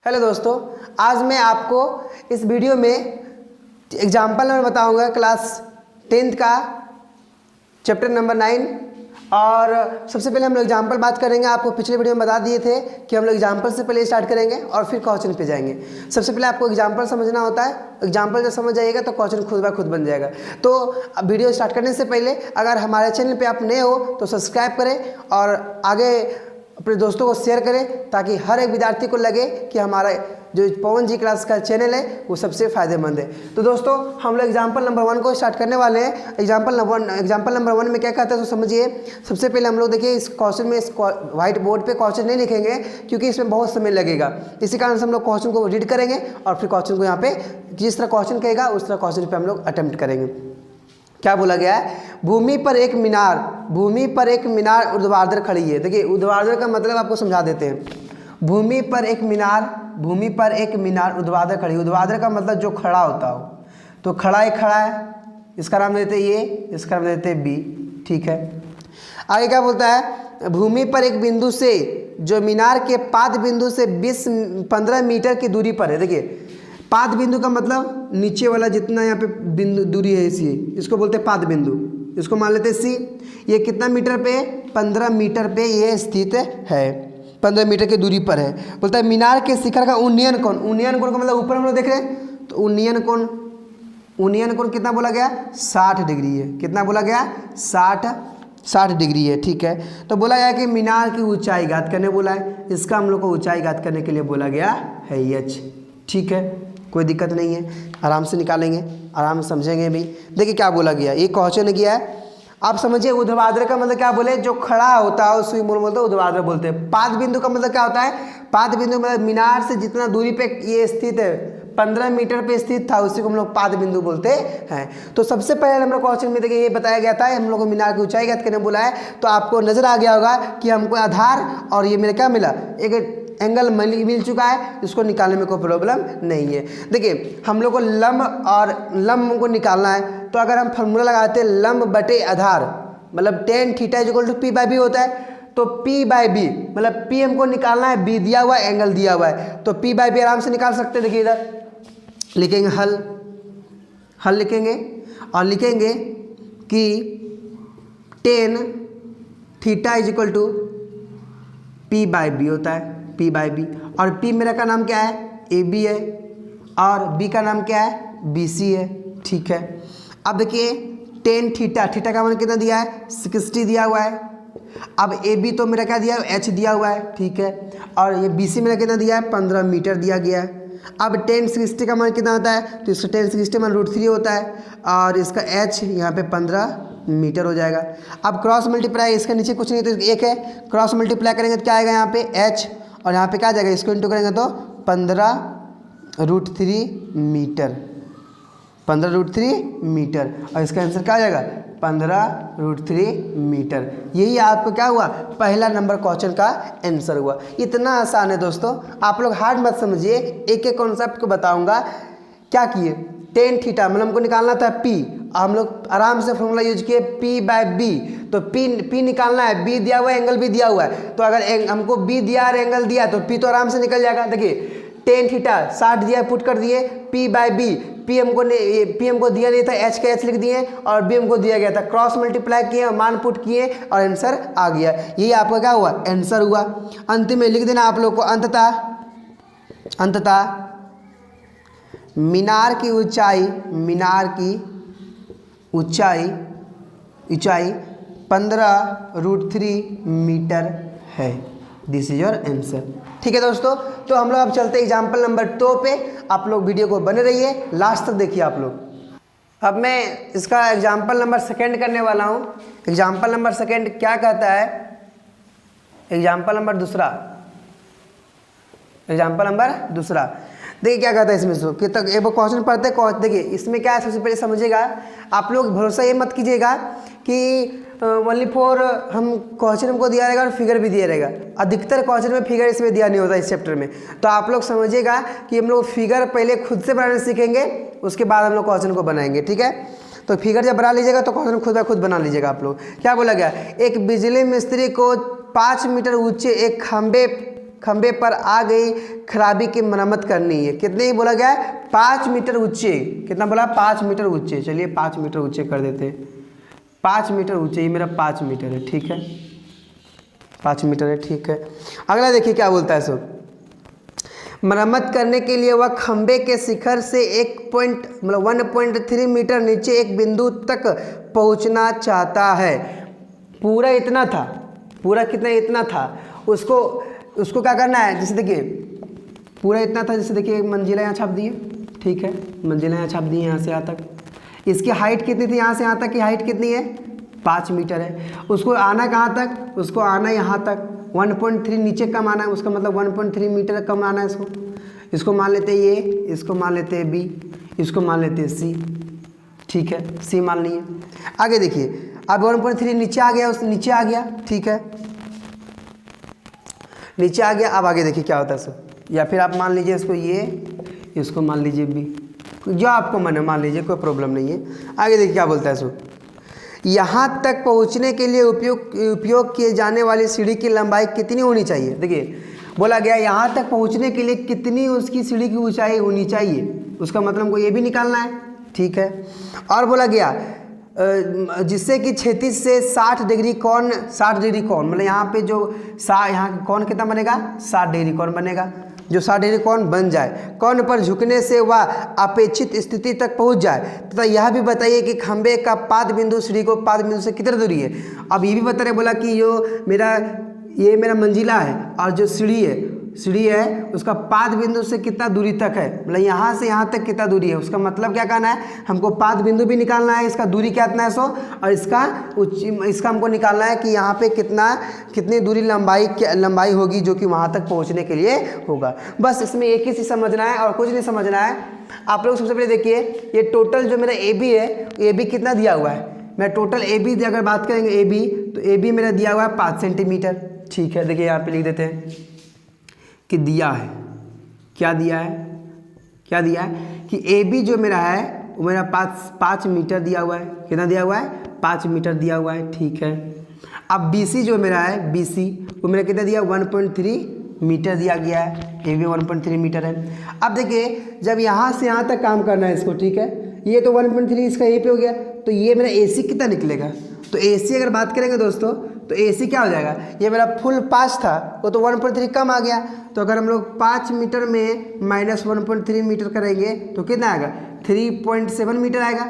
Hello दोस्तों, आज मैं आपको इस वीडियो में एग्जाम्पल नंबर बताऊंगा क्लास 10th का चैप्टर नंबर 9। और सबसे पहले हम लोग एग्जाम्पल बात करेंगे। आपको पिछले वीडियो में बता दिए थे कि हम लोग एग्जाम्पल से पहले स्टार्ट करेंगे और फिर क्वेश्चन पे जाएंगे। सबसे पहले आपको एग्जाम्पल समझना होता है। एग्जाम्पल जब समझ जाइएगा तो क्वेश्चन खुद ब खुद बन जाएगा। तो अब वीडियो स्टार्ट करने से पहले अगर हमारे चैनल पर आप नए हो तो सब्सक्राइब करें और आगे अपने दोस्तों को शेयर करें ताकि हर एक विद्यार्थी को लगे कि हमारा जो पवन जी क्लास का चैनल है वो सबसे फ़ायदेमंद है। तो दोस्तों हम लोग एग्जाम्पल नंबर 1 को स्टार्ट करने वाले हैं। एग्जाम्पल नंबर 1 में क्या कहता है तो समझिए। सबसे पहले हम लोग देखिए इस क्वेश्चन में इस व्हाइट बोर्ड पे क्वेश्चन नहीं लिखेंगे क्योंकि इसमें बहुत समय लगेगा। इसी कारण से हम लोग क्वेश्चन को रीड करेंगे और फिर क्वेश्चन को यहाँ पे जिस तरह क्वेश्चन कहेगा उस तरह क्वेश्चन पर हम लोग अटेम्प्ट करेंगे। क्या बोला गया है? भूमि पर एक मीनार ऊर्ध्वाधर खड़ी है। देखिए ऊर्ध्वाधर का मतलब आपको समझा देते हैं। भूमि पर एक मीनार ऊर्ध्वाधर खड़ी। ऊर्ध्वाधर का मतलब जो खड़ा होता हो। तो खड़ा है, इसका नाम देते हैं ए, इसका नाम देते हैं बी। ठीक है, आगे क्या बोलता है? भूमि पर एक बिंदु से जो मीनार के पाद बिंदु से 15 मीटर की दूरी पर है। देखिए पाद बिंदु का मतलब नीचे वाला जितना यहाँ पे बिंदु दूरी है इसी, इसको बोलते हैं पाद बिंदु। इसको मान लेते हैं सी। ये कितना मीटर पे? 15 मीटर पे ये स्थित है, 15 मीटर की दूरी पर है। बोलता है मीनार के शिखर का उन्नयन कोण। उन्नयन कोण का मतलब ऊपर हम लोग देख रहे हैं तो उन्नयन कोण कितना बोला गया? 60 डिग्री है। कितना बोला गया? 60 डिग्री है। ठीक है, तो बोला गया कि मीनार की ऊंचाई ज्ञात करने बोला है। इसका हम लोग को ऊंचाई ज्ञात करने के लिए बोला गया है एच। ठीक है, कोई दिक्कत नहीं है, आराम से निकालेंगे, आराम से समझेंगे भी। देखिए क्या बोला गया, ये क्वेश्चन किया है। आप समझिए ऊर्ध्वाधर का मतलब क्या बोले? जो खड़ा होता है उसको बोलते हैं ऊर्ध्वाधर बोलते हैं। पाद बिंदु का मतलब क्या होता है? पाद बिंदु मतलब मीनार से जितना दूरी पे ये स्थित है, 15 मीटर पे स्थित था, उसी को हम लोग पाद बिंदु बोलते हैं। तो सबसे पहले हम लोग क्वेश्चन में देखिए ये बताया गया था, हम लोग को मीनार की ऊंचाई ज्ञात करने बोला है। तो आपको नजर आ गया होगा कि हमको आधार और ये मेरा क्या मिला? एक एंगल मिल चुका है। इसको निकालने में कोई प्रॉब्लम नहीं है। देखिए हम लोग को लंब को निकालना है। तो अगर हम फार्मूला लगाते हैं लंब बटे आधार, मतलब tan θ = p/b होता है। तो p/b मतलब p हमको निकालना है, b दिया हुआ है, एंगल दिया हुआ है, तो p/b आराम से निकाल सकते हैं। देखिए इधर लिखेंगे हल लिखेंगे और लिखेंगे कि tan θ = p/b होता है, p/b। और p मेरा का नाम क्या है? AB है और b का नाम क्या है? BC है। ठीक है, अब देखिए tan θ का मान कितना दिया है? 60 दिया हुआ है। अब AB तो मेरा क्या दिया है? H दिया हुआ है। ठीक है, और ये BC मेरा कितना दिया है? 15 मीटर दिया गया है। अब tan 60 का मान कितना होता है? तो इसका tan 60 मान √3 होता है और इसका H यहाँ पे 15 मीटर हो जाएगा। अब क्रॉस मल्टीप्लाई, इसके नीचे कुछ नहीं तो एक है, क्रॉस मल्टीप्लाई करेंगे तो क्या आएगा यहाँ पे? H, और यहाँ पे क्या आ जाएगा? इसको इंटू करेंगे तो 15√3 मीटर, 15√3 मीटर। और इसका आंसर क्या आ जाएगा? 15√3 मीटर। यही आपको क्या हुआ? पहला नंबर क्वेश्चन का आंसर हुआ। इतना आसान है दोस्तों, आप लोग हार्ड मत समझिए, एक एक कॉन्सेप्ट को बताऊंगा। क्या किए? tan θ मतलब हमको निकालना था p, हम लोग आराम से फॉर्मूला यूज किए p/b। तो p निकालना है, b दिया हुआ है, एंगल भी दिया हुआ है। तो अगर हमको b दिया और एंगल दिया तो p तो आराम से निकल जाएगा। देखिए tan θ 60 दिया, पुट कर दिए, p/b, p हमको दिया नहीं था, h का h लिख दिए और b हमको दिया गया था। क्रॉस मल्टीप्लाई किए, मान पुट किए और आंसर आ गया। यही आपका क्या हुआ? आंसर हुआ। अंत में लिख देना आप लोग को, अंततः मीनार की ऊंचाई 15√3 मीटर है। This is your answer. ठीक है दोस्तों, तो हम लोग अब चलते हैं एग्जाम्पल नंबर 2 पे। आप लोग वीडियो को बने रहिए, लास्ट तक देखिए आप लोग। अब मैं इसका एग्जाम्पल नंबर 2 करने वाला हूँ। एग्जाम्पल नंबर 2 क्या कहता है? एग्जाम्पल नंबर दूसरा देखिए क्या कहता है इसमें से कि तक एक क्वेश्चन पढ़ते देखिए इसमें क्या है। सबसे पहले समझिएगा, आप लोग भरोसा ये मत कीजिएगा कि ओनली फॉर हम क्वेश्चन हमको दिया रहेगा और फिगर भी दिया रहेगा। अधिकतर क्वेश्चन में फिगर इसमें दिया नहीं होता इस चैप्टर में। तो आप लोग समझिएगा कि हम लोग फिगर पहले खुद से बनाना सीखेंगे, उसके बाद हम लोग क्वेश्चन को बनाएंगे। ठीक है, तो फिगर जब बना लीजिएगा तो क्वेश्चन खुद ब खुद बना लीजिएगा आप लोग। क्या बोला गया? एक बिजली मिस्त्री को 5 मीटर ऊंचे एक खंबे खंबे पर आ गई खराबी की मरम्मत करनी है। कितने ही बोला गया है? 5 मीटर ऊंचे। कितना बोला? 5 मीटर ऊंचे। चलिए 5 मीटर ऊंचे कर देते हैं। 5 मीटर ऊंचे, ये मेरा 5 मीटर है, ठीक है, 5 मीटर है, ठीक है। अगला देखिए क्या बोलता है। सो मरम्मत करने के लिए वह खंबे के शिखर से 1.3 मीटर नीचे एक बिंदु तक पहुंचना चाहता है। पूरा इतना था, पूरा कितना? इतना था। उसको क्या करना है? जैसे देखिए पूरा इतना था, जैसे देखिए मंजिला यहाँ छाप दी है, ठीक है, मंजिला यहाँ छाप दी है यहाँ से यहाँ तक। इसकी हाइट कितनी थी? यहाँ से यहाँ तक की हाइट कितनी है? 5 मीटर है। उसको आना कहाँ तक? उसको आना यहाँ तक। 1.3 नीचे कम आना है, उसका मतलब 1.3 मीटर कम आना है इसको। इसको मान लेते हैं ये, इसको मान लेते हैं बी, इसको मान लेते हैं सी, ठीक है, सी मान लिए। आगे देखिए अब 1.3 नीचे आ गया, उस नीचे आ गया, ठीक है, नीचे आ गया। अब आगे देखिए क्या होता है सर, या फिर आप मान लीजिए इसको ये, इसको मान लीजिए बी, जो आपको मन है मान लीजिए, कोई प्रॉब्लम नहीं है। आगे देखिए क्या बोलता है सो, यहाँ तक पहुँचने के लिए उपयोग किए जाने वाली सीढ़ी की लंबाई कितनी होनी चाहिए? देखिए बोला गया यहाँ तक पहुँचने के लिए कितनी उसकी सीढ़ी की ऊंचाई होनी चाहिए, उसका मतलब हमको ये भी निकालना है, ठीक है। और बोला गया जिससे कि क्षैतिज से 60 डिग्री कोण, 60 डिग्री कोण, मतलब यहाँ पे जो यहाँ कोण कितना बनेगा? 60 डिग्री कोण बनेगा। जो 60 डिग्री कोण बन जाए, कोण पर झुकने से वह अपेक्षित स्थिति तक पहुंच जाए तथा यह भी बताइए कि खंबे का पाद बिंदु सीढ़ी को पाद बिंदु से कितनी दूरी है। अब ये भी बता रहे, बोला कि ये मेरा मंजिला है और जो सीढ़ी है उसका पाद बिंदु से कितना दूरी तक है, मतलब यहाँ से यहाँ तक कितना दूरी है। उसका मतलब क्या कहना है, हमको पाद बिंदु भी निकालना है, इसका दूरी कितना है सो, और इसका हमको निकालना है कि यहाँ पे कितनी दूरी लंबाई होगी जो कि वहाँ तक पहुँचने के लिए होगा। बस इसमें एक ही चीज़ समझना है और कुछ नहीं समझना है। आप लोग सबसे पहले देखिए ये टोटल जो मेरा ए बी है, ए बी कितना दिया हुआ है? मैं टोटल ए बी अगर बात करेंगे ए बी, तो ए बी मेरा दिया हुआ है 5 सेंटीमीटर, ठीक है। देखिए यहाँ पे लिख देते हैं कि दिया है, क्या दिया है कि ए बी जो मेरा है वो मेरा 5 मीटर दिया हुआ है। कितना दिया हुआ है? 5 मीटर दिया हुआ है, ठीक है। अब बी सी जो मेरा है, बी सी वो मेरा कितना दिया? 1.3 मीटर दिया गया है। ए बी 1.3 मीटर है। अब देखिए जब यहाँ से यहाँ तक काम करना है इसको, ठीक है, ये तो 1.3 इसका यहीं पे हो गया, तो ये मेरा ए सी कितना निकलेगा? तो ए सी अगर बात करेंगे दोस्तों तो ए सी क्या हो जाएगा? ये मेरा फुल 5 था, वो तो 1.3 कम आ गया। तो अगर हम लोग 5 मीटर में माइनस 1.3 मीटर करेंगे तो कितना आएगा? 3.7 मीटर आएगा।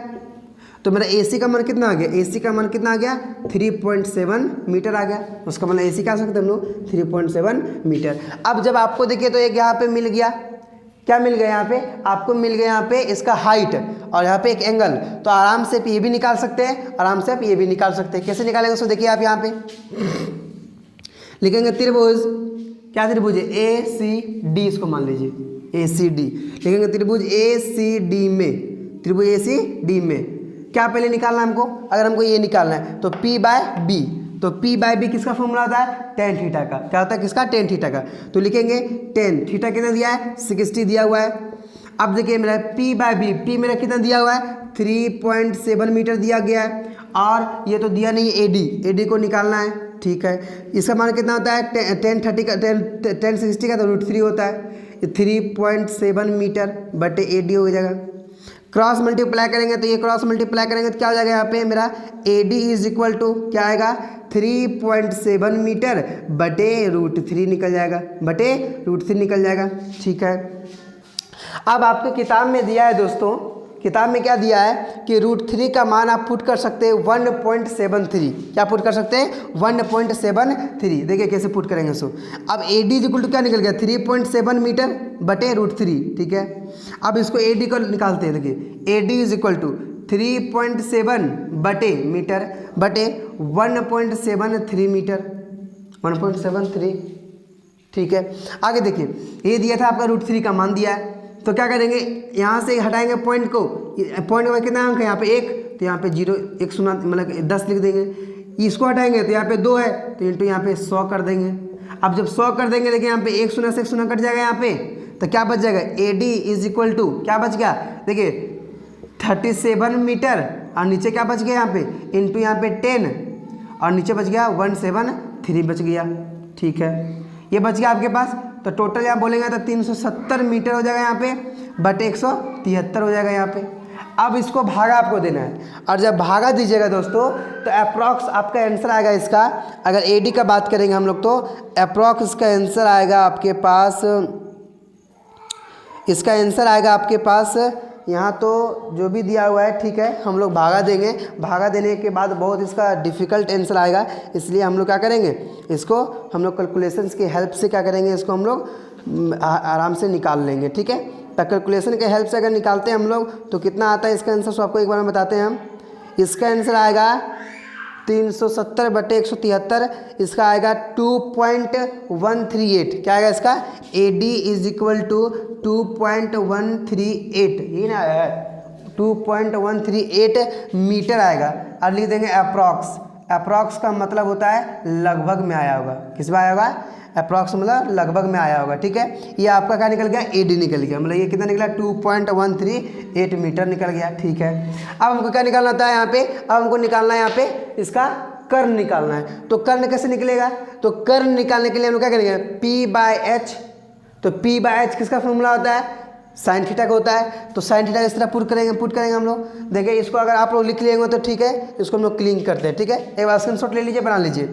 तो मेरा ए सी का मान कितना आ गया? ए सी का मान कितना आ गया? 3.7 मीटर आ गया। उसका मतलब ए सी क्या सकते हम लोग? 3.7 मीटर। अब जब आपको देखिए तो एक यहाँ पे मिल गया, क्या मिल गया यहाँ पे? आपको मिल गया यहाँ पे इसका हाइट और यहाँ पे एक एंगल। तो आराम से ये भी निकाल सकते हैं, आराम से आप ये भी निकाल सकते हैं। कैसे निकालेंगे उसको देखिए आप यहाँ पे लिखेंगे त्रिभुज, क्या त्रिभुज है? ए सी डी, इसको मान लीजिए ए सी डी, लिखेंगे त्रिभुज ए सी डी में, त्रिभुज ए सी डी में क्या पहले निकालना है हमको? अगर हमको ये निकालना है तो P बाय बी, तो P बाय बी किसका फॉर्मूला होता है? टेन थीटा का। क्या होता है? किसका? टेन थीटा का। तो लिखेंगे टेन थीटा कितना दिया है? 60 दिया हुआ है। अब देखिए मेरा P बाय बी, P मेरा कितना दिया हुआ है? 3.7 मीटर दिया गया है। और ये तो दिया नहीं AD को निकालना है, ठीक है। इसका मान कितना होता है? 1060 का तो √3 होता है। 3.7 मीटर बटे AD हो जाएगा। क्रॉस मल्टीप्लाई करेंगे तो ये क्रॉस मल्टीप्लाई करेंगे तो क्या हो जाएगा? यहाँ पे मेरा AD इज इक्वल टू क्या आएगा? 3.7 मीटर बटे √3 निकल जाएगा, बटे √3 निकल जाएगा, ठीक है। अब आपको किताब में दिया है दोस्तों, किताब में क्या दिया है कि √3 का मान आप पुट कर सकते हैं 1.73। क्या पुट कर सकते हैं? 1.73। देखिए कैसे पुट करेंगे सो। अब AD इज इक्वल टू क्या निकल गया? 3.7 मीटर बटे √3, ठीक है। अब इसको AD को निकालते हैं। देखिए AD इज इक्वल टू 3.7 बटे मीटर बटे 1.73 मीटर, 1.73, ठीक है। आगे देखिए ये दिया था आपका √3 का मान दिया है, तो क्या करेंगे? यहाँ से हटाएंगे पॉइंट को, पॉइंट में कितना अंक है? यहाँ पे 1, तो यहाँ पे 0 1 शून्य मतलब 10 लिख देंगे। इसको हटाएंगे तो यहाँ पे 2 है, तो इंटू यहाँ पे 100 कर देंगे। अब जब 100 कर देंगे देखिए यहाँ पे 1 शून्य से 1 शून्य कट जाएगा यहाँ पे, तो क्या बच जाएगा? AD इज इक्वल टू क्या बच गया? देखिए 37 मीटर और नीचे क्या बच गया यहाँ पे? इंटू यहाँ पे 10 और नीचे बच गया 173 बच गया, ठीक है। ये बच गया आपके पास। तो टोटल यहाँ बोलेंगे तो 370 मीटर हो जाएगा यहाँ पे, बटे 173 हो जाएगा यहाँ पे। अब इसको भागा आपको देना है, और जब भागा दीजिएगा दोस्तों तो अप्रॉक्स आपका आंसर आएगा इसका। अगर एडी का बात करेंगे हम लोग तो अप्रॉक्स इसका आंसर आएगा आपके पास, इसका आंसर आएगा आपके पास यहाँ तो जो भी दिया हुआ है, ठीक है, हम लोग भागा देंगे। भागा देने के बाद बहुत इसका डिफ़िकल्ट आंसर आएगा, इसलिए हम लोग क्या करेंगे, इसको हम लोग कैलकुलेशंस की हेल्प से क्या करेंगे, इसको हम लोग आराम से निकाल लेंगे, ठीक है। तो कैलकुलेशन के हेल्प से अगर निकालते हैं हम लोग तो कितना आता है इसका आंसर, सो आपको एक बार में बताते हैं हम। इसका आंसर आएगा 370 बटे 173, इसका आएगा 2.138। क्या आएगा इसका, AD इज इक्वल टू 2.138, ये ना है 2.138 मीटर आएगा। और लिख देंगे अप्रॉक्स। अप्रॉक्स का मतलब होता है लगभग में आया होगा, किस में आया होगा, अप्रॉक्स मतलब लगभग में आया होगा, ठीक है। ये आपका क्या निकल गया, AD निकल गया, मतलब ये कितना निकला 2.138 मीटर निकल गया, ठीक है। अब हमको क्या निकालना होता है यहाँ पे, अब हमको निकालना है यहाँ पे इसका कर्ण निकालना है। तो कर्ण कैसे निकलेगा, तो कर्ण निकालने के लिए हम लोग क्या करेंगे, P/H। तो P/H किसका फॉर्मूला होता है, साइन थीटा का होता है। तो साइन थीटा इस तरह पुट करेंगे हम लोग। देखिए इसको अगर आप लोग लिख लेंगे तो ठीक है, इसको हम लोग क्लीन करते हैं, ठीक है। एक बार स्क्रीनशॉट ले लीजिए, बना लीजिए,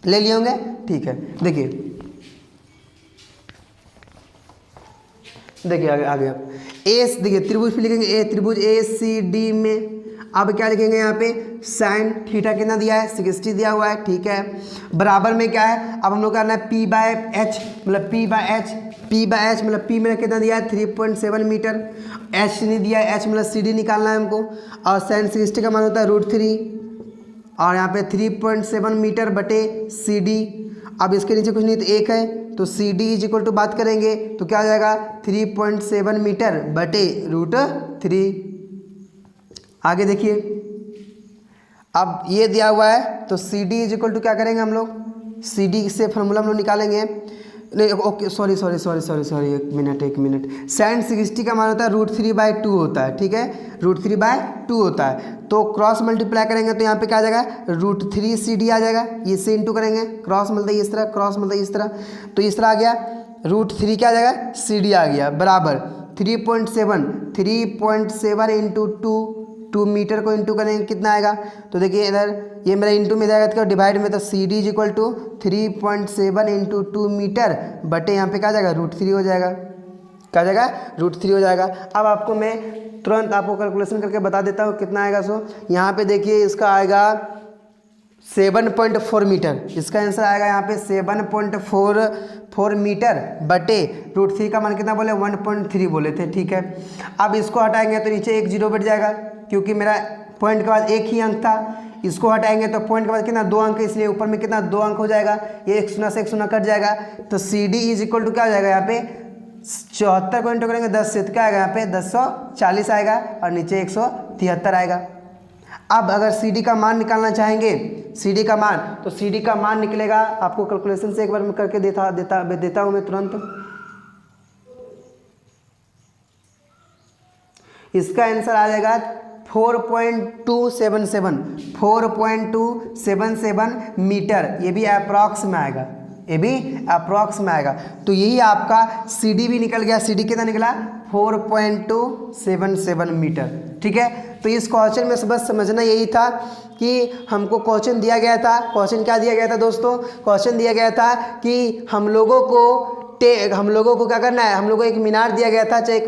ले लिए होंगे, ठीक है। देखिए देखिए आगे आप ए, देखिए त्रिभुज पे लिखेंगे ए, त्रिभुज ACD में अब क्या लिखेंगे यहाँ पे, साइन थीटा कितना दिया है, 60 दिया हुआ है, ठीक है। बराबर में क्या है, अब हम लोग करना है P/H, मतलब P/H मतलब P में कितना दिया है 3.7 मीटर, H नहीं दिया है, H मतलब CD निकालना है हमको, और साइन 60 का मान होता है √3, और यहाँ पे 3.7 मीटर बटे CD। अब इसके नीचे कुछ नहीं तो 1 है, तो CD इज इक्वल टू बात करेंगे तो क्या हो जाएगा 3.7 मीटर बटे √3। आगे देखिए, अब ये दिया हुआ है तो CD इज इक्वल टू क्या करेंगे हम लोग, CD से फॉर्मूला हम लोग निकालेंगे, नहीं ओके सॉरी, एक मिनट। साइन 60 का मान होता है √3/2 होता है, ठीक है, √3/2 होता है। तो क्रॉस मल्टीप्लाई करेंगे तो यहाँ पे क्या आ जाएगा, √3 CD आ जाएगा, ये से इंटू करेंगे, क्रॉस मतलब इस तरह, क्रॉस मतलब इस तरह, तो इस तरह आ गया, √3 क्या आ जाएगा, CD आ गया, बराबर 3.7 इंटू 2 मीटर को इंटू करेंगे कितना आएगा, तो देखिए इधर ये मेरा इंटू में जाएगा तो डिवाइड में, तो CD is equal to 3.7 into 2 metre बटे यहाँ पे क्या जाएगा √3 हो जाएगा, क्या जाएगा √3 हो जाएगा। अब आपको मैं तुरंत आपको कैलकुलेशन करके बता देता हूँ कितना आएगा। सो यहाँ पे देखिए इसका आएगा 7.4 मीटर, इसका आंसर आएगा यहाँ पे 7.44 मीटर बटे √3 का मान कितना बोले 1.3 बोले थे, ठीक है। अब इसको हटाएंगे तो नीचे एक 0 बैठ जाएगा, क्योंकि मेरा पॉइंट के बाद एक ही अंक था, इसको हटाएंगे तो पॉइंट के बाद कितना 2 अंक, इसलिए ऊपर में कितना 2 अंक हो जाएगा, ये 1 शून्य से 1 शून्य कट जाएगा। तो CD इज इक्वल टू क्या हो जाएगा यहाँ पे 74 को इंटू करेंगे 10 से, तो क्या आएगा यहाँ पे 1040 आएगा, और नीचे 173 आएगा। अब अगर CD का मान निकालना चाहेंगे, CD का मान, तो CD का मान निकलेगा, आपको कैलकुलेशन से एक बार मैं करके देता हूँ मैं तुरंत। इसका आंसर आ जाएगा 4.277 मीटर, ये भी अप्रॉक्स में आएगा, ये भी अप्रॉक्स में आएगा। तो यही आपका CD भी निकल गया, CD कितना निकला 4.277 मीटर, ठीक है। तो इस क्वेश्चन में बस समझना यही था कि हमको क्वेश्चन दिया गया था, क्वेश्चन क्या दिया गया था दोस्तों, क्वेश्चन दिया गया था कि हम लोगों को क्या करना है, हम लोगों को एक मीनार दिया गया था, चाहे एक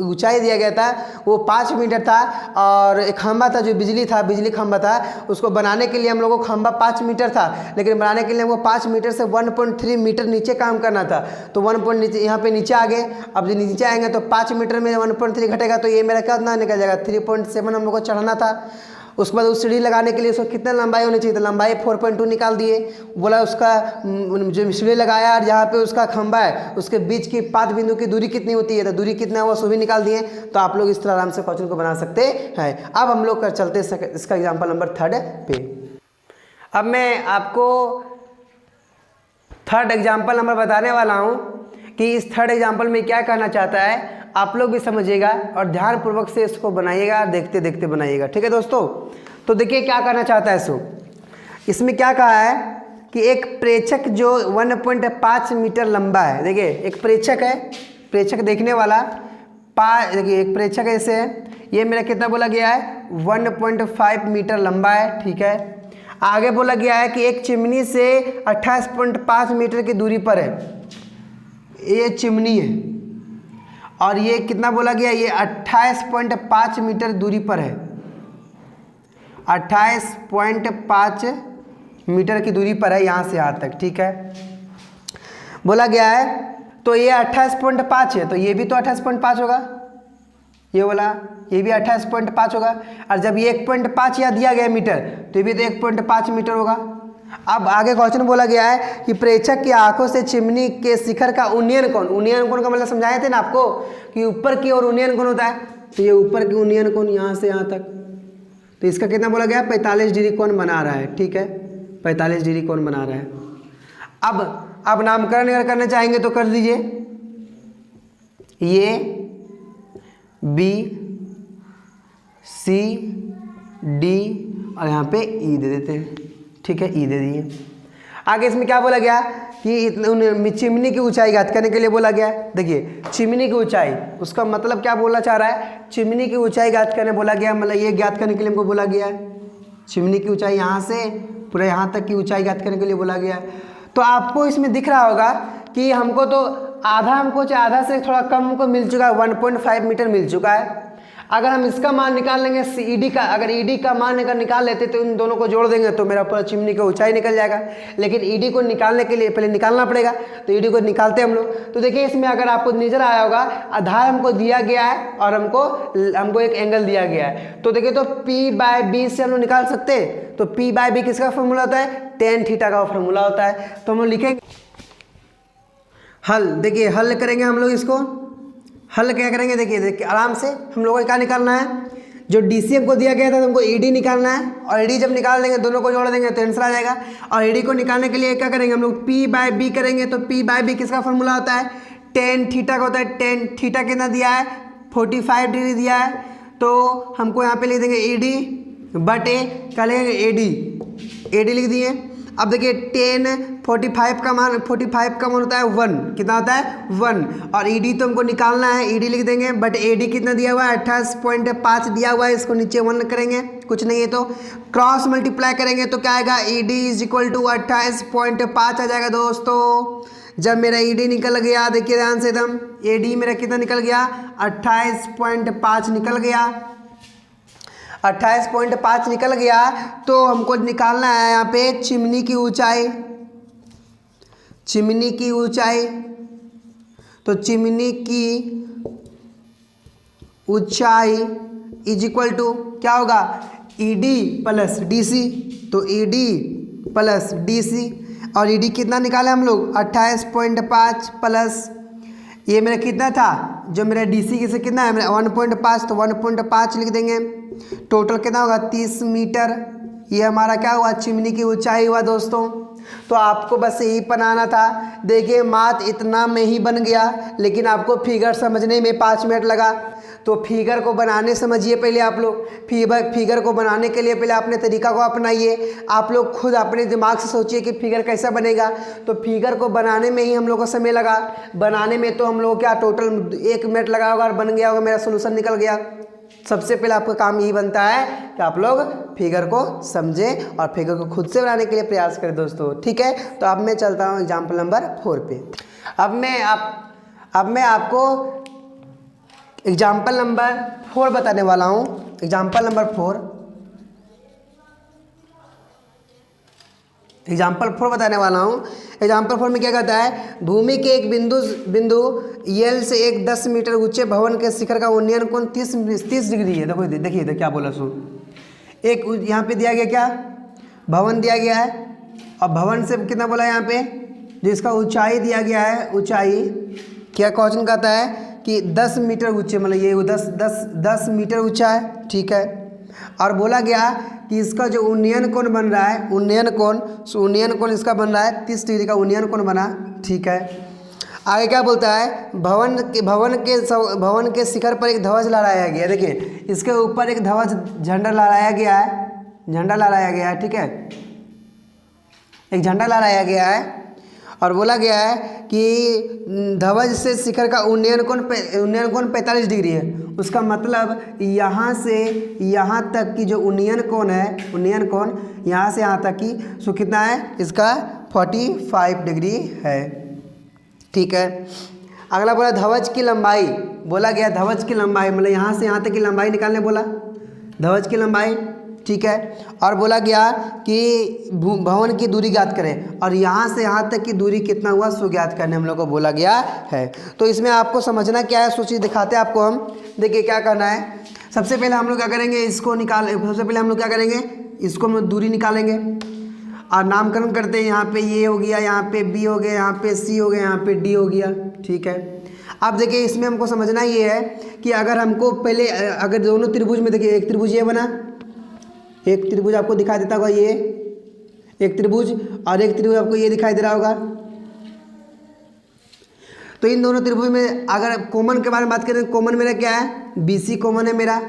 ऊंचाई दिया गया था, वो 5 मीटर था, और एक खंभा था जो बिजली खंभा था, उसको बनाने के लिए हम लोगों को खंभा 5 मीटर था, लेकिन बनाने के लिए हमको 5 मीटर से 1.3 मीटर नीचे काम करना था। तो 1 पॉइंट नीचे यहाँ पे नीचे आ गए, अब जो नीचे आएंगे तो 5 मीटर में 1.3 घटेगा, तो ये मेरा कितना निकल जाएगा 3.7 हम लोग को चढ़ना था। उसके बाद उस सीढ़ी लगाने के लिए उसको कितना लंबाई होनी चाहिए, तो लंबाई 4.2 निकाल दिए, बोला उसका जो सीढ़ी लगाया और जहाँ पे उसका खंभा है उसके बीच की 5 बिंदु की दूरी कितनी होती है, तो दूरी कितना हुआ सो भी निकाल दिए। तो आप लोग इस तरह आराम से क्वेश्चन को बना सकते हैं। अब हम लोग चलते इसका एग्जाम्पल नंबर 3 पे। अब मैं आपको 3rd एग्जाम्पल नंबर बताने वाला हूँ कि इस 3rd एग्जाम्पल में क्या कहना चाहता है, आप लोग भी समझिएगा और ध्यानपूर्वक से इसको बनाइएगा, देखते देखते बनाइएगा, ठीक है दोस्तों। तो देखिए क्या करना चाहता है इसमें क्या कहा है कि एक प्रेक्षक जो 1.5 मीटर लंबा है, देखिए एक प्रेक्षक है, प्रेक्षक देखने वाला देखिए एक प्रेक्षक ऐसे है, ये मेरा कितना बोला गया है 1.5 मीटर लंबा है, ठीक है। आगे बोला गया है कि एक चिमनी से 28.5 मीटर की दूरी पर है, ये चिमनी है, और ये कितना बोला गया, ये 28.5 मीटर दूरी पर है, 28.5 मीटर की दूरी पर है यहाँ से यहाँ तक, ठीक है, बोला गया है। तो ये 28.5 है, तो ये भी तो 28.5 होगा, ये बोला ये भी 28.5 होगा, और जब ये 1.5 यहाँ दिया गया मीटर, तो ये भी तो 1.5 मीटर होगा। अब आगे क्वेश्चन बोला गया है कि प्रेक्षक की आंखों से चिमनी के शिखर का उन्नयन कोण, उन्नयन कोण का मतलब समझाए थे ना आपको कि ऊपर की ओर उन्नयन कोण होता है, तो ये ऊपर की उन्नयन कोण यहाँ से यहाँ तक, तो इसका कितना बोला गया 45 डिग्री कोण बना रहा है, ठीक है, 45 डिग्री कोण बना रहा है। अब नामकरण अगर करना चाहेंगे तो कर दीजिए, ये बी सी डी और यहाँ पे ई दे देते हैं, ठीक है, ई दे दिए। आगे इसमें क्या बोला गया कि चिमनी की ऊंचाई ज्ञात करने के लिए बोला गया। देखिए चिमनी की ऊंचाई, उसका मतलब क्या बोलना चाह रहा है, चिमनी की ऊंचाई ज्ञात करने बोला गया, मतलब ये ज्ञात करने के लिए हमको बोला गया है, चिमनी की ऊंचाई यहाँ से पूरे यहाँ तक की ऊंचाई ज्ञात करने के लिए बोला गया है। तो आपको इसमें दिख रहा होगा कि हमको तो आधा से थोड़ा कम हमको मिल चुका है, 1.5 मीटर मिल चुका है। अगर हम इसका मान निकाल लेंगे ईडी का, अगर ईडी का मान अगर निकाल लेते तो इन दोनों को जोड़ देंगे तो मेरा पूरा चिमनी का ऊंचाई निकल जाएगा। लेकिन ईडी को निकालने के लिए पहले निकालना पड़ेगा, तो ईडी को निकालते हम लोग। तो देखिए इसमें अगर आपको नजर आया होगा, आधार हमको दिया गया है और हमको एक एंगल दिया गया है। तो देखिए तो P/B से हम लोग निकाल सकते हैं। तो P/B किसका फॉर्मूला होता है, tan थीटा का फॉर्मूला होता है। तो हम लोग लिखेंगे हल। देखिए हल करेंगे हम लोग, इसको हल क्या करेंगे, देखिए आराम से हम लोगों को क्या निकालना है, जो डीसी हमको दिया गया था हमको ईडी निकालना है, और ईडी जब निकाल देंगे दोनों को जोड़ देंगे तो आंसर आ जाएगा। और ईडी को निकालने के लिए क्या करेंगे हम लोग, P/B करेंगे। तो P/B किसका फॉर्मूला होता है, tan थीटा का होता है। tan थीटा कितना दिया है, 45 डिग्री दिया है। तो हमको यहाँ पे लिख देंगे ईडी बटे क्या लिखेंगे एडी लिख दिए। अब देखिए tan 45 का मान होता है 1, कितना होता है 1, और ईडी तो हमको निकालना है, ईडी लिख देंगे, बट एडी कितना दिया हुआ है 28.5 दिया हुआ है, इसको नीचे 1 करेंगे, कुछ नहीं है तो क्रॉस मल्टीप्लाई करेंगे तो क्या आएगा, ईडी इज इक्वल टू 28.5 आ जाएगा दोस्तों। जब मेरा ईडी निकल गया, देखिए ध्यान से एकदम, एडी मेरा कितना निकल गया 28.5 निकल गया, 28.5 निकल गया। तो हमको निकालना है यहाँ पे चिमनी की ऊंचाई, तो चिमनी की ऊंचाई इज इक्वल टू क्या होगा, ईडी प्लस डीसी। तो ईडी प्लस डीसी, और ईडी कितना निकाले हम लोग 28.5 प्लस ये मेरा कितना था, जो मेरा डीसी किसे कितना है मेरा 1.5, तो 1.5 लिख देंगे। टोटल कितना होगा 30 मीटर। ये हमारा क्या हुआ, चिमनी की ऊंचाई हुआ दोस्तों। तो आपको बस यही बनाना था। देखिए मात इतना में ही बन गया, लेकिन आपको फिगर समझने में 5 मिनट लगा। तो फिगर को बनाने समझिए पहले आप लोग, फिगर को बनाने के लिए पहले अपने तरीका को अपनाइए। आप लोग खुद अपने दिमाग से सोचिए कि फिगर कैसा बनेगा। तो फिगर को बनाने में ही हम लोग को समय लगा। बनाने में तो हम लोग क्या टोटल 1 मिनट लगा होगा और बन गया होगा, मेरा सोल्यूशन निकल गया। सबसे पहले आपका काम यही बनता है कि आप लोग फिगर को समझें और फिगर को खुद से बनाने के लिए प्रयास करें दोस्तों, ठीक है। तो अब मैं चलता हूँ एग्जाम्पल नंबर 4 पे। अब मैं आपको एग्जाम्पल नंबर 4 बताने वाला हूँ। एग्जाम्पल नंबर 4 बताने वाला हूँ। एग्जाम्पल 4 में क्या कहता है, भूमि के एक बिंदु यल से एक 10 मीटर ऊंचे भवन के शिखर का उन्नयन कोण 30 डिग्री है। देखो देखिए क्या बोला सो, एक यहाँ पे दिया गया क्या, भवन दिया गया है, और भवन से कितना बोला यहाँ पे, जिसका ऊंचाई दिया गया है, ऊंचाई क्या क्वेश्चन कहता है कि 10 मीटर ऊंचे, मतलब ये 10 मीटर ऊंचा है, ठीक है। और बोला गया कि इसका जो उन्नयन कोण बन रहा है, उन्नयन कोण इसका बन रहा है 30 डिग्री का उन्नयन कोण बना, ठीक है। आगे क्या बोलता है, भवन के शिखर पर एक ध्वज लहराया गया। देखिए इसके ऊपर एक ध्वज झंडा लहराया गया है, ठीक है। एक झंडा लहराया गया है और बोला गया है कि ध्वज से शिखर का उन्नयन कोण 45 डिग्री है। उसका मतलब यहाँ से यहाँ तक की जो उन्नयन कोण है, उन्नयन कोण यहाँ से यहाँ तक की सो कितना है, इसका 45 डिग्री है। ठीक है, अगला बोला ध्वज की लंबाई, बोला गया ध्वज की लंबाई मतलब यहाँ से यहाँ तक की लंबाई निकालने बोला, ध्वज की लंबाई। ठीक है, और बोला गया कि भवन की दूरी ज्ञात करें और यहाँ से यहाँ तक की दूरी कितना हुआ सो ज्ञात करने हम लोग को बोला गया है। तो इसमें आपको समझना क्या है, सोचिए दिखाते हैं आपको हम। देखिए क्या करना है, सबसे पहले हम लोग क्या करेंगे, इसको सबसे पहले हम लोग क्या करेंगे, इसको हम लोग दूरी निकालेंगे और नामकरण करते हैं। यहाँ पे ये हो गया, यहाँ पे बी हो गया, यहाँ पे सी हो गया, यहाँ पे डी हो गया। ठीक है, अब देखिए इसमें हमको समझना ये है कि अगर हमको पहले अगर दोनों त्रिभुज में देखिए, एक त्रिभुज ये बना, एक त्रिभुज आपको दिखाई देता होगा, ये एक त्रिभुज और एक त्रिभुज आपको ये दिखाई दे रहा होगा। तो इन दोनों त्रिभुज में अगर कॉमन के बारे में बात करें, कॉमन मेरा क्या है, BC कॉमन है, मेरा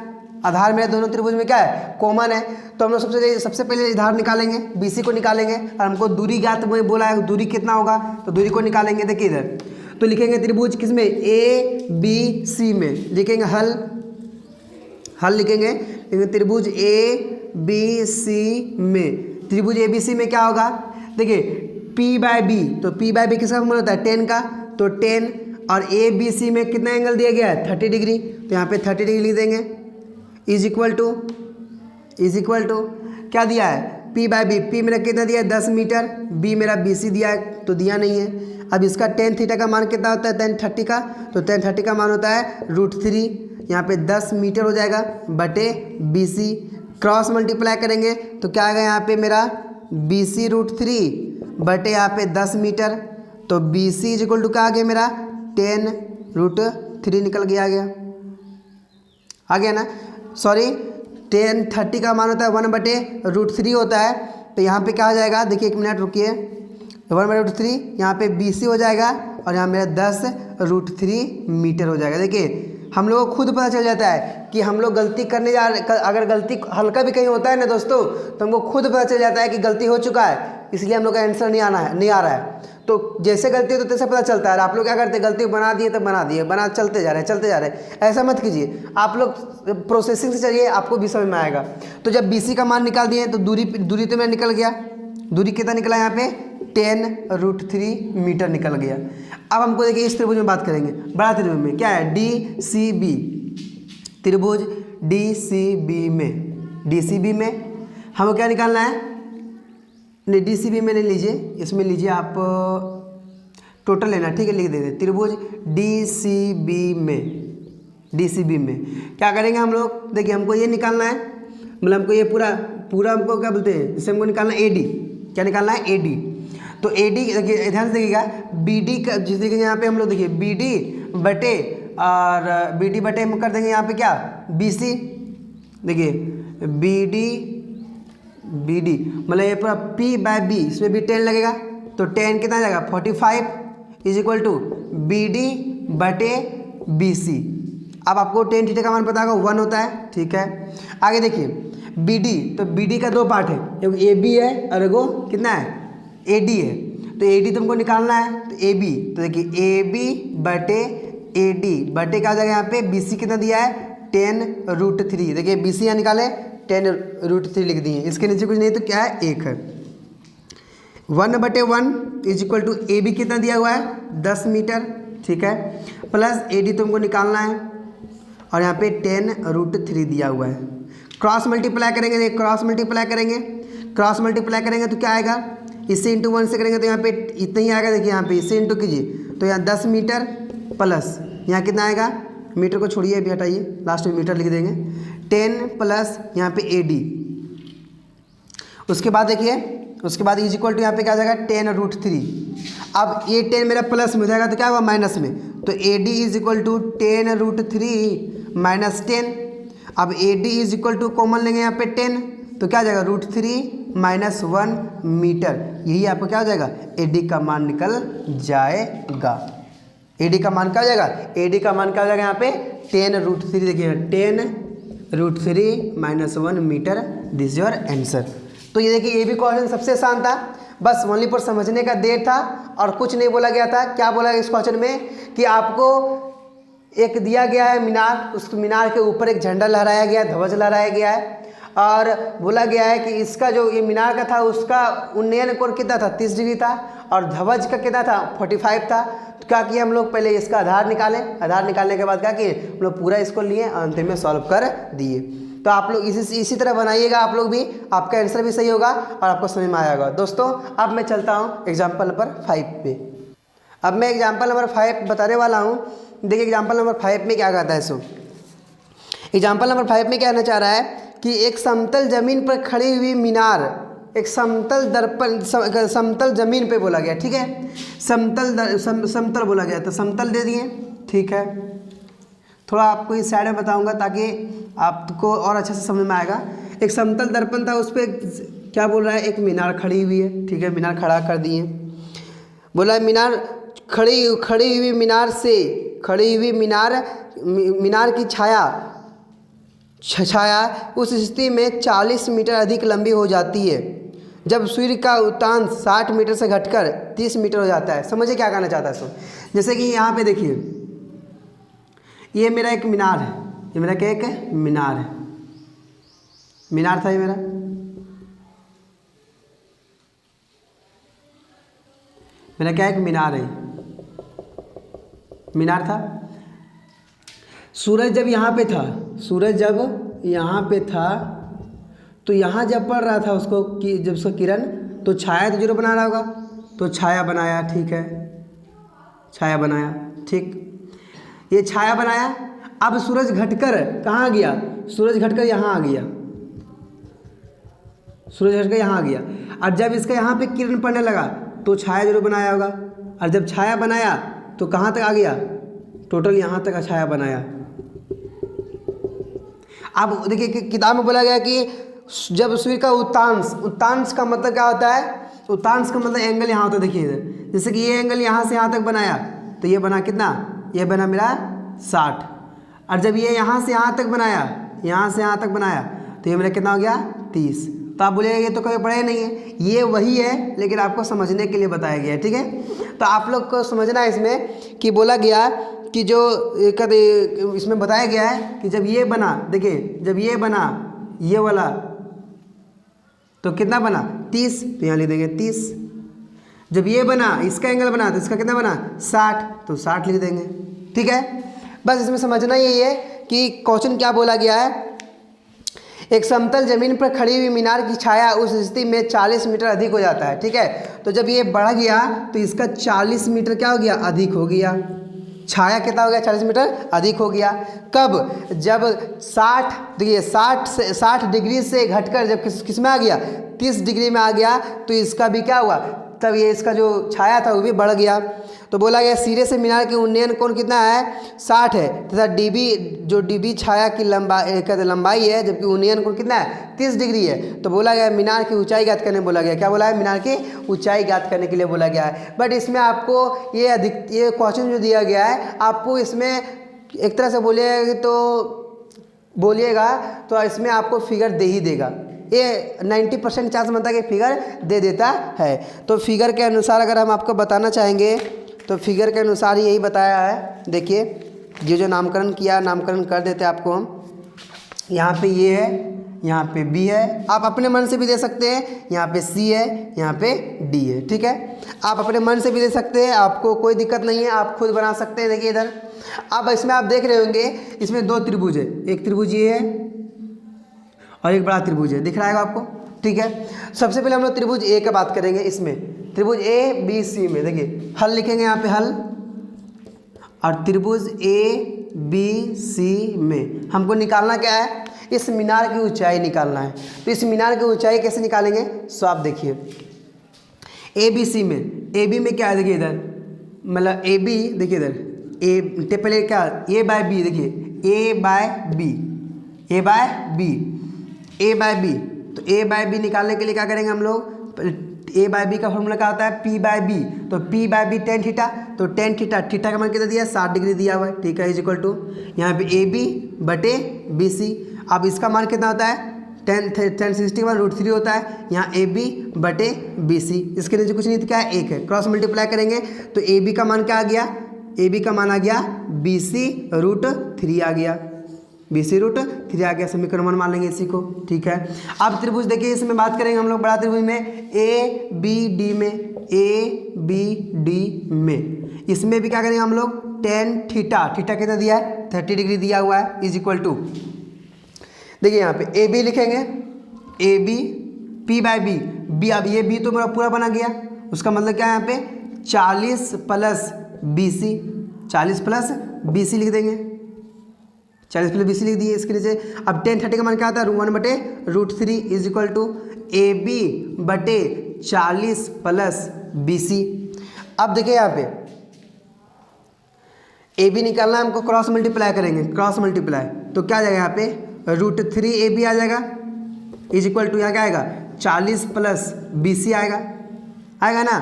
आधार मेरा दोनों त्रिभुज में क्या है, कॉमन है। तो हम लोग सबसे पहले आधार निकालेंगे, BC को निकालेंगे और हमको दूरी ज्ञात में बोला है, दूरी कितना होगा तो दूरी को निकालेंगे। देखिए इधर तो लिखेंगे त्रिभुज किसमें, ABC में लिखेंगे, हल लिखेंगे, त्रिभुज ABC में, त्रिभुज ABC में क्या होगा, देखिए P/B, तो P/B किसका फॉर्मूला होता है, 10 का, तो 10 और ABC में कितना एंगल दिया गया है, 30 डिग्री, तो यहाँ पे 30 डिग्री लिख देंगे। इज इक्वल टू क्या दिया है, P/B, P मेरा कितना दिया है 10 मीटर, B मेरा BC दिया है तो दिया नहीं है। अब इसका tan थीटा का मान कितना होता है, tan 30 का, तो tan 30 का मान होता है √3, यहाँ पे 10 मीटर हो जाएगा बटे BC, क्रॉस मल्टीप्लाई करेंगे तो क्या आएगा यहाँ पे मेरा BC √3 बटे यहाँ पे 10 मीटर, तो BC इज इक्वल टू क्या आ गया मेरा 10 √3 निकल गया, आ गया ना, सॉरी tan 30 का मान होता है 1 बटे √3 होता है, तो यहाँ पे क्या हो जाएगा, देखिए 1 मिनट रुकिए, 1 बटे √3 यहाँ पे BC हो जाएगा और यहाँ मेरा 10 √3 मीटर हो जाएगा। देखिए हम लोगों को खुद पता चल जाता है कि हम लोग गलती करने जा रहे, अगर गलती हल्का भी कहीं होता है ना दोस्तों, तो हमको खुद पता चल जाता है कि गलती हो चुका है, इसलिए हम लोग का आंसर नहीं आ रहा है। तो जैसे गलती हो तो तैसे पता चलता है। आप लोग क्या करते हैं, गलती बना दिए तो बना दिए, चलते जा रहे हैं, ऐसा मत कीजिए, आप लोग प्रोसेसिंग से चलिए, आपको भी समझ में आएगा। तो जब BC का मान निकाल दिए तो दूरी तो मेरा निकल गया, दूरी कितना निकला यहाँ पे 10 √3 मीटर निकल गया। अब हमको देखिए इस त्रिभुज में बात करेंगे, बड़ा त्रिभुज में क्या है, DCB, त्रिभुज DCB में हमको क्या निकालना है, नहीं DCB में नहीं लीजिए, इसमें लीजिए आप टोटल लेना, ठीक है, लिख देते त्रिभुज DCB में क्या करेंगे हम लोग, देखिए हमको ये निकालना है, मतलब हमको ये पूरा हमको क्या बोलते हैं, जैसे हमको निकालना है AD, क्या निकालना है AD, तो AD देखिए ध्यान से देखिएगा, BD का जिस देखिए यहाँ पे हम लोग देखिए BD बटे और BD बटे हम कर देंगे यहाँ पे क्या BC, देखिए BD मतलब ये पूरा P/B, इसमें भी 10 लगेगा, तो 10 कितना जाएगा 45 इज इक्वल टू BD बटे BC। अब आपको tan थीटा का मान पता होगा 1 होता है, ठीक है। आगे देखिए BD, तो BD का 2 पार्ट है, एक AB है और एगो कितना है AD है, तो AD तुमको निकालना है, तो AB, तो देखिए AB बटे AD बटे क्या हो जाएगा यहाँ पे BC कितना दिया है 10 √3, देखिए BC यहाँ निकाले 10 √3 लिख दिए, इसके नीचे कुछ नहीं तो क्या है 1 है, 1 बटे 1 इज इक्वल टू AB कितना दिया हुआ है 10 मीटर, ठीक है, प्लस AD तुमको निकालना है और यहाँ पे 10 √3 दिया हुआ है। क्रॉस मल्टीप्लाई करेंगे, क्रॉस मल्टीप्लाई करेंगे तो क्या आएगा, इससे इंटू 1 से करेंगे तो यहाँ पे इतना ही आएगा, देखिए यहाँ पे इससे इंटू कीजिए तो यहाँ 10 मीटर प्लस यहाँ कितना आएगा, मीटर को छोड़िए अभी हटाइए, लास्ट में मीटर लिख देंगे, 10 प्लस यहाँ पे AD, उसके बाद देखिए उसके बाद इज इक्वल टू यहाँ पे क्या आ जाएगा 10 √3। अब ये 10 मेरा प्लस में हो जाएगा तो क्या होगा माइनस में, तो AD is equal to 10 √3 minus 10। अब AD is equal to common लेंगे यहाँ पे 10 तो क्या आ जाएगा √3 माइनस 1 मीटर, यही आपको क्या हो जाएगा AD का मान निकल जाएगा। AD का मान क्या हो जाएगा, AD का मान क्या हो जाएगा यहाँ पे 10 √3, देखिए 10 √3 minus 1 metre, this your answer. तो ये देखिए ये भी क्वेश्चन सबसे आसान था, बस ओनली पर समझने का देर था और कुछ नहीं बोला गया था। क्या बोला गया इस क्वेश्चन में कि आपको एक दिया गया है मीनार, उस मीनार के ऊपर एक झंडा लहराया गया है, ध्वज लहराया गया है और बोला गया है कि इसका जो ये मीनार का था उसका उन्नयन कोण कितना था, 30 डिग्री था और ध्वज का कितना था, 45 था। तो क्या किया हम लोग, पहले इसका आधार निकालें, आधार निकालने के बाद क्या किए हम लोग पूरा इसको लिए और अंतिम में सॉल्व कर दिए। तो आप लोग इसी तरह बनाइएगा आप लोग भी, आपका आंसर भी सही होगा और आपको समझ में आएगा। दोस्तों अब मैं चलता हूँ एग्जाम्पल नंबर 5 पे। अब मैं एग्जाम्पल नंबर 5 बताने वाला हूँ। देखिए एग्जाम्पल नंबर 5 में क्या कहता है। सो एग्जाम्पल नंबर 5 में क्या कहना चाह रहा है कि एक समतल जमीन पर खड़ी हुई मीनार, एक समतल जमीन पे बोला गया, ठीक है, समतल बोला गया तो समतल दे दिए, ठीक है। थोड़ा आपको इस साइड में बताऊंगा ताकि आपको और अच्छे से समझ में आएगा। एक समतल दर्पण था, उस पर क्या बोल रहा है, एक मीनार खड़ी हुई है, ठीक है, मीनार खड़ा कर दिए। बोला मीनार खड़ी हुई मीनार की छाया उस स्थिति में 40 मीटर अधिक लंबी हो जाती है जब सूर्य का उत्तांश 60 मीटर से घटकर 30 मीटर हो जाता है। समझिए क्या कहना चाहता है सो। जैसे कि यहाँ पे देखिए ये मेरा एक मीनार है, ये मेरा क्या एक मीनार है, मीनार था ये मेरा क्या एक मीनार है, मीनार था। सूरज जब यहाँ पे था तो यहाँ जब पड़ रहा था उसको जब उसका किरण, तो छाया तो जरूर बना रहा होगा, तो छाया बनाया, ठीक है, छाया बनाया, ठीक, ये छाया बनाया। अब सूरज घटकर कहाँ गया, सूरज घटकर यहाँ आ गया, सूरज घटकर यहाँ आ गया और जब इसका यहाँ पे किरण पड़ने लगा तो छाया जरूर बनाया होगा और जब छाया बनाया तो कहाँ तक आ गया, टोटल यहाँ तक छाया बनाया। अब देखिए किताब में बोला गया कि जब सूर्य का उत्तांश का मतलब क्या होता है, उत्तांश का मतलब एंगल यहाँ होता है। देखिए इधर जैसे कि ये एंगल यहाँ से यहाँ तक बनाया तो ये बना कितना, ये बना मेरा 60 और जब ये यहाँ से यहाँ तक बनाया, यहाँ से यहाँ तक बनाया तो ये मेरा कितना हो गया 30। तो आप बोलिएगा ये तो कभी पढ़े नहीं है, ये वही है लेकिन आपको समझने के लिए बताया गया है, ठीक है। तो आप लोग को समझना है इसमें कि बोला गया कि जो इसमें बताया गया है कि जब ये बना, देखिए जब ये बना ये वाला तो कितना बना 30, तो यहाँ लिख देंगे 30। जब ये बना इसका एंगल बना तो इसका कितना बना 60, तो 60 लिख देंगे, ठीक है। बस इसमें समझना यही है कि क्वेश्चन क्या बोला गया है। एक समतल जमीन पर खड़ी हुई मीनार की छाया उस स्थिति में 40 मीटर अधिक हो जाता है, ठीक है। तो जब ये बढ़ गया तो इसका 40 मीटर क्या हो गया, अधिक हो गया, छाया कितना हो गया 40 मीटर अधिक हो गया। कब, जब 60, देखिए 60 डिग्री से घटकर जब किस में आ गया 30 डिग्री में आ गया तो इसका भी क्या हुआ, तब ये इसका जो छाया था वो भी बढ़ गया। तो बोला गया सिरे से मीनार के उन्नयन कोण कितना है 60 है तथा डीबी छाया की लंबाई है जबकि उन्नयन कोण कितना है 30 डिग्री है। तो बोला गया मीनार की ऊंचाई ज्ञात करने बोला गया, क्या बोला है, मीनार की ऊंचाई ज्ञात करने के लिए बोला गया है। बट इसमें आपको ये क्वेश्चन जो दिया गया है आपको इसमें एक तरह से बोलिएगा तो इसमें आपको फिगर दे ही देगा, ये 90% चांस बनता है कि फिगर दे देता है। तो फिगर के अनुसार अगर हम आपको बताना चाहेंगे तो फिगर के अनुसार ही यही बताया है। देखिए ये जो नामकरण किया, नामकरण कर देते हैं आपको हम। यहाँ पे ये है, यहाँ पे बी है, आप अपने मन से भी दे सकते हैं, यहाँ पे सी है, यहाँ पे डी है, ठीक है। आप अपने मन से भी दे सकते हैं, आपको कोई दिक्कत नहीं है, आप खुद बना सकते हैं। देखिए इधर अब इसमें आप देख रहे होंगे इसमें 2 त्रिभुज है, एक त्रिभुज ये है और एक बड़ा त्रिभुज है, दिख रहा है आपको, ठीक है। सबसे पहले हम लोग त्रिभुज ए की बात करेंगे। इसमें त्रिभुज ए बी सी में देखिए हल लिखेंगे यहाँ पे हल, और त्रिभुज ए बी सी में हमको निकालना क्या है, इस मीनार की ऊंचाई निकालना है। तो इस मीनार की ऊंचाई कैसे निकालेंगे, सो आप देखिए ए बी सी में, ए बी में क्या है, देखिए इधर मतलब ए बी, देखिए इधर ए पहले क्या ए बाय बी, देखिए ए by B, A by B, A by B. तो ए बाय बी निकालने के लिए क्या करेंगे हम लोग, ए बाय बी का फॉर्मूला क्या होता है, पी बाय बी। तो P by B tan theta, तो टेन थीटा, थीटा का मान कितना दिया है 60 डिग्री दिया हुआ है, ठीक है, इज इक्वल टू यहाँ पे ए बी बटे बी सी। अब इसका मान कितना होता है tan60 के बाद √3 होता है, यहाँ AB बटे BC, इसके नीचे कुछ नहीं तो क्या है 1 है, क्रॉस मल्टीप्लाई करेंगे तो AB का मान क्या आ गया, AB का मान आ गया BC√3 आ गया, BC√3 आ गया, समीकरण 1 मान लेंगे इसी को। ठीक है, अब त्रिभुज देखिए, इसमें बात करेंगे हम लोग बड़ा त्रिभुज में ABD में, इसमें भी क्या करेंगे हम लोग tan थीटा कितना दिया है 30 डिग्री दिया हुआ है, इज इक्वल टू देखिए यहाँ पे AB लिखेंगे, AB P/B, अब ये B तो मेरा पूरा बना गया, उसका मतलब क्या है यहाँ पे 40 प्लस BC लिख देंगे, 40 प्लस BC लिख दिए, इसके नीचे अब tan 30 का मान क्या आता है 1/√3 इज इक्वल टू AB बटे 40 प्लस BC। अब देखिए यहाँ पे AB निकालना है हमको, क्रॉस मल्टीप्लाई करेंगे, क्रॉस मल्टीप्लाई तो क्या आ जाएगा यहाँ पे √3 AB आ जाएगा, इज इक्वल टू यहाँ क्या आएगा 40 प्लस BC आएगा ना,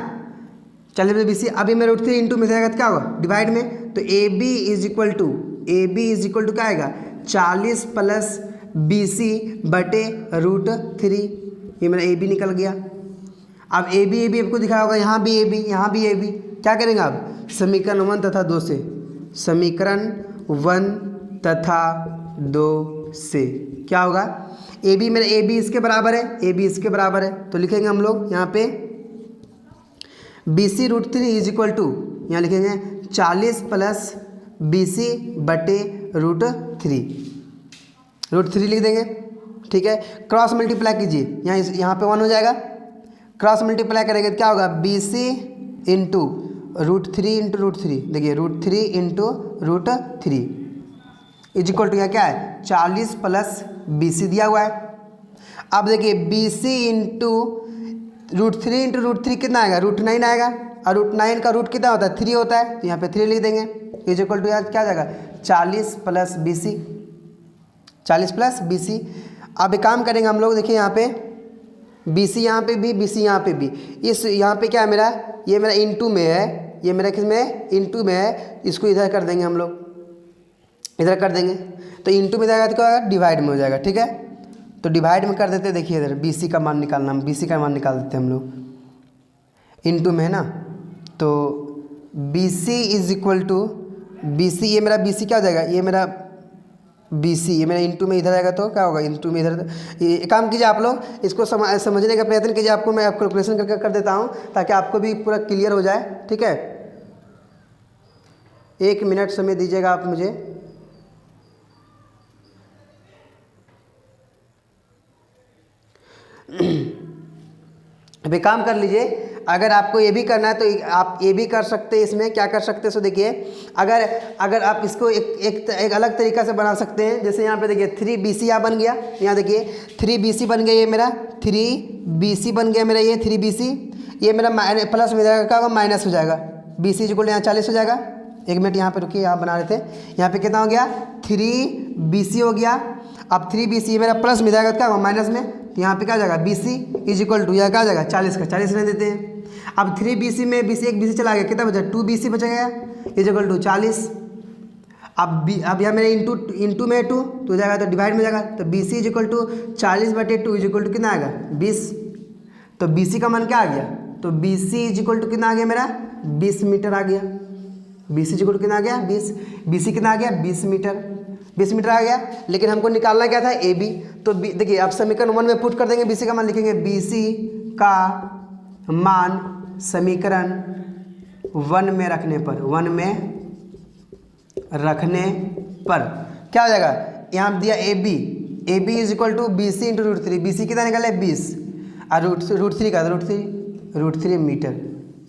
40 प्लस BC। अभी मैं √3 इंटू में जाएगा तो क्या होगा डिवाइड में, तो AB इज इक्वल टू क्या आएगा 40 प्लस BC बटे √3, ये मेरा AB निकल गया। अब AB आपको दिखा होगा, यहाँ भी AB, क्या करेंगे आप समीकरण 1 तथा 2 से, समीकरण 1 तथा 2 से क्या होगा AB मेरा AB इसके बराबर है, तो लिखेंगे हम लोग यहाँ पे BC√3 इज इक्वल टू, यहाँ लिखेंगे 40 प्लस BC बटे √3 लिख देंगे। ठीक है, क्रॉस मल्टीप्लाई कीजिए, यहाँ पे 1 हो जाएगा, क्रॉस मल्टीप्लाई करेंगे तो क्या होगा BC इंटू √3 देखिए √3 इंटू √3 इज इक्वल टू यहाँ क्या है 40 प्लस BC दिया हुआ है। अब देखिए BC इंटू √3 कितना आएगा √9 आएगा, और √9 का रूट कितना होता है 3 होता है, तो यहाँ पे 3 लिख देंगे, इज इक्वल टू यहाँ क्या आ जाएगा 40 प्लस BC। अब एक काम करेंगे हम लोग, देखिए यहाँ पे BC यहाँ पे भी, BC यहाँ पे भी, इस यहाँ पे क्या है मेरा, ये मेरा इंटू में है, ये मेरा किस में इंटू में है, इसको इधर कर देंगे हम लोग, इधर कर देंगे तो इंटू में जाएगा तो क्या होगा डिवाइड में हो जाएगा। ठीक है, तो डिवाइड में कर देते हैं, देखिए इधर BC का मान निकालना, BC का मान निकाल देते हैं हम लोग, इंटू में है ना, तो BC is equal to BC, ये मेरा BC क्या हो जाएगा, ये मेरा BC, ये मेरा इंटू में इधर आएगा तो क्या होगा इंटू में इधर, ये काम कीजिए आप लोग, इसको समझने का प्रयत्न कीजिए, आपको मैं कैलकुलेशन करके कर देता हूँ ताकि आपको भी पूरा क्लियर हो जाए। ठीक है, 1 मिनट समय दीजिएगा आप मुझे। अभी काम कर लीजिए, अगर आपको ये भी करना है तो आप ये भी कर सकते हैं, इसमें क्या कर सकते हैं सो देखिए, अगर आप इसको एक अलग तरीका से बना सकते हैं, जैसे यहाँ पे देखिए 3BC यहाँ बन गया, यहाँ देखिए 3BC बन गया, ये मेरा 3BC बन गया मेरा, ये 3BC, ये मेरा प्लस में जाएगा, क्या होगा माइनस हो जाएगा, BC इक्वल यहाँ 40 हो जाएगा। 1 मिनट यहाँ पे रुकिए, यहाँ बना रहे थे, यहाँ पे कितना हो गया 3BC हो गया। अब 3BC ये मेरा प्लस में जाएगा, क्या होगा माइनस में, तो यहाँ पे क्या आ जाएगा BC इज इक्वल टू यह क्या आ जाएगा 40 का 40 रहने देते हैं। अब 3BC में BC एक BC चला गया, कितना बचा 2BC बचा गया, इज इक्वल टू 40। अब यहाँ मेरे इंटू में 2 तो हो जाएगा, तो डिवाइड में जाएगा, तो BC इज इक्वल टू 40 बटे 2 इज इक्वल टू कितना आएगा 20। तो BC का मान क्या आ गया, तो BC इज इक्वल टू कितना आ गया मेरा 20 मीटर आ गया, BC इज इक्वल टू कितना आ गया 20, BC कितना आ गया 20 मीटर आ गया। लेकिन हमको निकालना क्या था AB, तो देखिए आप समीकरण 1 में पुट कर देंगे, BC का मान लिखेंगे, BC का मान समीकरण 1 में रखने पर क्या हो जाएगा, यहाँ दिया AB is equal to BC into √3, BC कितना निकाले 20 और √3 का √3 मीटर,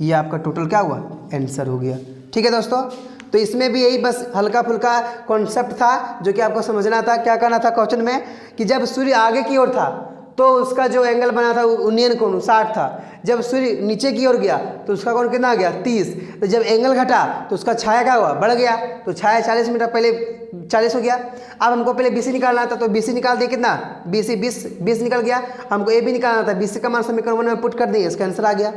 ये आपका टोटल क्या हुआ आंसर हो गया। ठीक है दोस्तों, तो इसमें भी यही बस हल्का फुल्का कॉन्सेप्ट था जो कि आपको समझना था। क्या करना था क्वेश्चन में कि जब सूर्य आगे की ओर था तो उसका जो एंगल बना था उन्नयन कोण 60 था, जब सूर्य नीचे की ओर गया तो उसका कोण कितना आ गया 30, तो जब एंगल घटा तो उसका छाया क्या हुआ बढ़ गया, तो छाया 40 मीटर पहले 40 हो गया। अब हमको पहले BC निकालना था, तो BC निकाल दिए, कितना BC 20 निकल गया। हमको AB निकालना था, BC का मान समीकरण 1 में पुट कर दिए, इसका आंसर आ गया।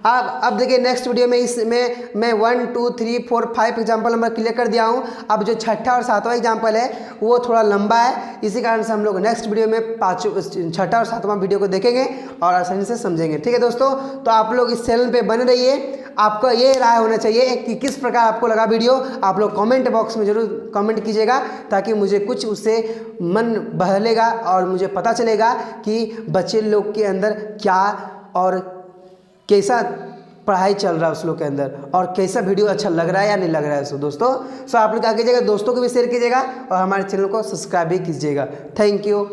अब देखिए नेक्स्ट वीडियो में इसमें मैं 1 2 3 4 5 एग्जाम्पल नंबर क्लियर कर दिया हूँ। अब जो छठा और सातवां एग्जाम्पल है वो थोड़ा लंबा है, इसी कारण से हम लोग नेक्स्ट वीडियो में छठा और सातवां वीडियो को देखेंगे और आसानी से समझेंगे। ठीक है दोस्तों, तो आप लोग इस चैनल पे बने रहिए। आपका ये राय होना चाहिए कि किस प्रकार आपको लगा वीडियो, आप लोग कमेंट बॉक्स में जरूर कमेंट कीजिएगा, ताकि मुझे कुछ उससे मन बहलेगा और मुझे पता चलेगा कि बच्चे लोग के अंदर क्या और कैसा पढ़ाई चल रहा है उस लोग के अंदर, और कैसा वीडियो अच्छा लग रहा है या नहीं लग रहा है। सो दोस्तों, आप लोग क्या कीजिएगा, दोस्तों को भी शेयर कीजिएगा और हमारे चैनल को सब्सक्राइब भी कीजिएगा। Thank you.